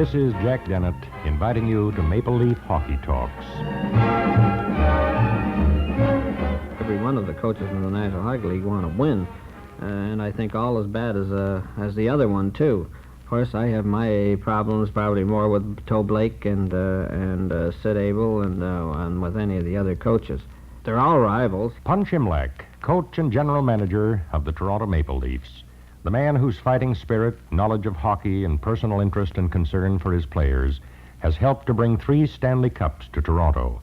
This is Jack Dennett inviting you to Maple Leaf Hockey Talks. Every one of the coaches in the National Hockey League want to win, and I think all as bad as the other one too. Of course, I have my problems probably more with Toe Blake and Sid Abel and with any of the other coaches. They're all rivals. Punch Imlach, coach and general manager of the Toronto Maple Leafs. The man whose fighting spirit, knowledge of hockey, and personal interest and concern for his players has helped to bring 3 Stanley Cups to Toronto.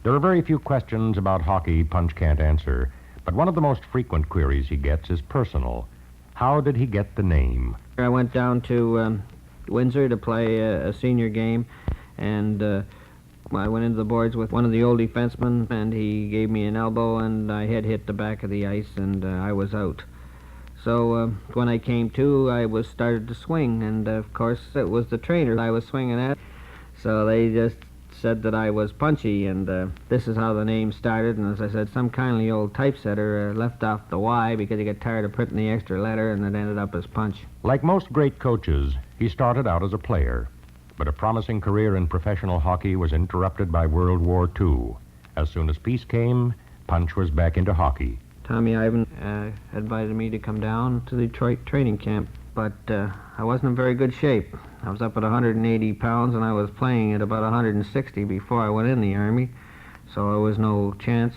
There are very few questions about hockey Punch can't answer, but one of the most frequent queries he gets is personal. How did he get the name? I went down to Windsor to play a senior game, and I went into the boards with one of the old defensemen, and he gave me an elbow, and I had hit the back of the ice, and I was out. So when I came to, I was started to swing, and of course it was the trainer I was swinging at. So they just said that I was Punchy, and this is how the name started. And as I said, some kindly old typesetter left off the Y because he got tired of printing the extra letter, and it ended up as Punch. Like most great coaches, he started out as a player, but a promising career in professional hockey was interrupted by World War II. As soon as peace came, Punch was back into hockey. Tommy Ivan invited me to come down to the Detroit training camp, but I wasn't in very good shape. I was up at 180 pounds, and I was playing at about 160 before I went in the Army, so there was no chance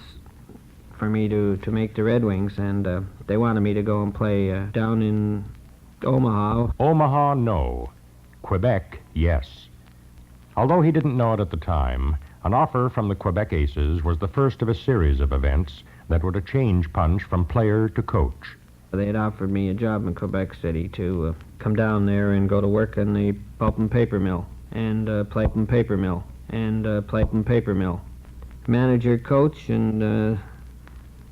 for me to make the Red Wings, and they wanted me to go and play down in Omaha. Omaha, no. Quebec, yes. Although he didn't know it at the time, an offer from the Quebec Aces was the first of a series of events that were to change Punch from player to coach. They had offered me a job in Quebec City to come down there and go to work in the pulp and paper mill, and play and paper mill, and play and paper mill. Manager, coach, and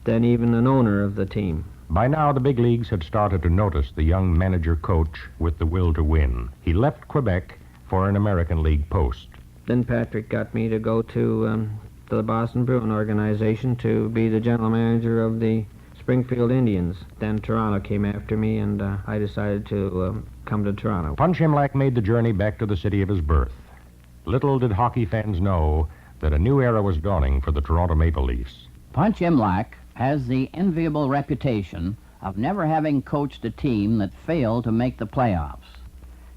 then even an owner of the team. By now, the big leagues had started to notice the young manager-coach with the will to win. He left Quebec for an American League post. Then Patrick got me to go to the Boston Bruin organization to be the general manager of the Springfield Indians. Then Toronto came after me, and I decided to come to Toronto. Punch Imlach made the journey back to the city of his birth. Little did hockey fans know that a new era was dawning for the Toronto Maple Leafs. Punch Imlach has the enviable reputation of never having coached a team that failed to make the playoffs.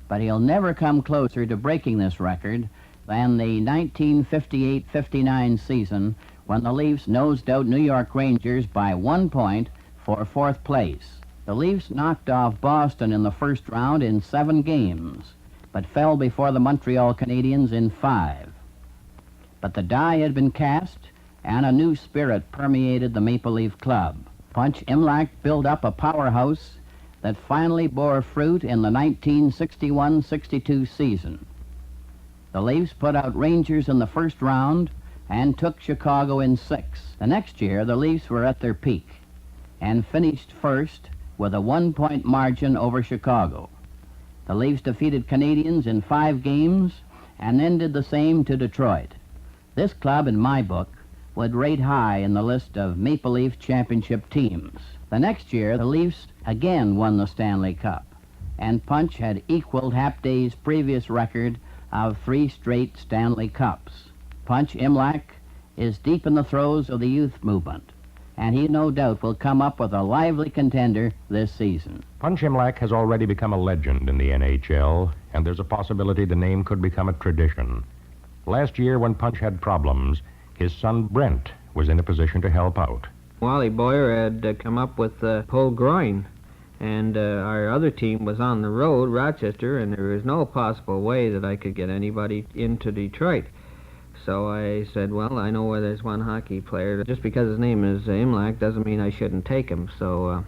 But he'll never come closer to breaking this record than the 1958-59 season when the Leafs nosed out New York Rangers by 1 point for 4th place. The Leafs knocked off Boston in the first round in 7 games, but fell before the Montreal Canadiens in 5. But the die had been cast, and a new spirit permeated the Maple Leaf Club. Punch Imlach built up a powerhouse that finally bore fruit in the 1961-62 season. The Leafs put out Rangers in the first round and took Chicago in 6. The next year, the Leafs were at their peak and finished first with a 1-point margin over Chicago. The Leafs defeated Canadians in 5 games and then did the same to Detroit. This club, in my book, would rate high in the list of Maple Leaf championship teams. The next year, the Leafs again won the Stanley Cup, and Punch had equaled Hapday's previous record of 3 straight Stanley Cups. Punch Imlach is deep in the throes of the youth movement, and he no doubt will come up with a lively contender this season. Punch Imlach has already become a legend in the NHL, and there's a possibility the name could become a tradition. Last year, when Punch had problems, his son Brent was in a position to help out. Wally Boyer had come up with pulled groin, and our other team was on the road, Rochester, and there was no possible way that I could get anybody into Detroit. So I said, well, I know where there's one hockey player. Just because his name is Imlach doesn't mean I shouldn't take him. So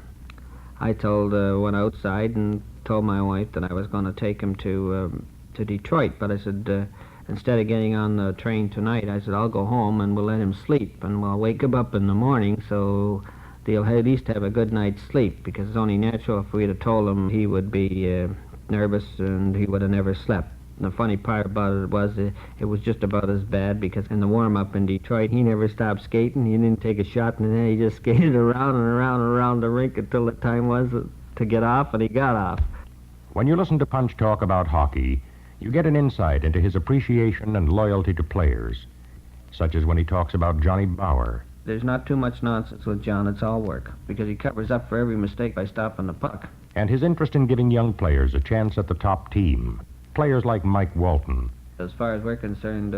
I went outside and told my wife that I was going to take him to Detroit. But I said, instead of getting on the train tonight, I said, I'll go home and we'll let him sleep. And we'll wake him up in the morning so they'll at least have a good night's sleep, because it's only natural if we'd have told him he would be nervous and he would have never slept. And the funny part about it was it was just about as bad, because in the warm-up in Detroit, he never stopped skating. He didn't take a shot, and then he just skated around and around and around the rink until the time was to get off, and he got off. When you listen to Punch talk about hockey, You get an insight into his appreciation and loyalty to players, such as when he talks about Johnny Bauer. There's not too much nonsense with John. It's all work, because he covers up for every mistake by stopping the puck. And his interest in giving young players a chance at the top team. Players like Mike Walton. As far as we're concerned,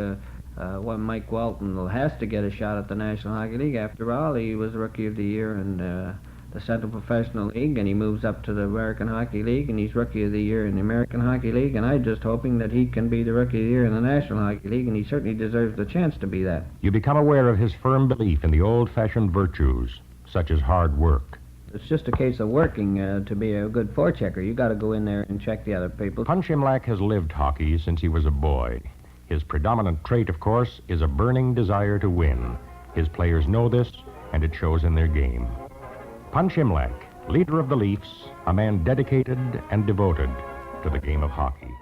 Mike Walton has to get a shot at the National Hockey League. After all, he was Rookie of the Year in the Central Professional League, and he moves up to the American Hockey League, and he's Rookie of the Year in the American Hockey League, and I'm just hoping that he can be the Rookie of the Year in the National Hockey League, and he certainly deserves the chance to be that. You become aware of his firm belief in the old-fashioned virtues, such as hard work. It's just a case of working to be a good forechecker. You got to go in there and check the other people. Punch Imlach has lived hockey since he was a boy. His predominant trait, of course, is a burning desire to win. His players know this, and it shows in their game. Punch Imlach, leader of the Leafs, a man dedicated and devoted to the game of hockey.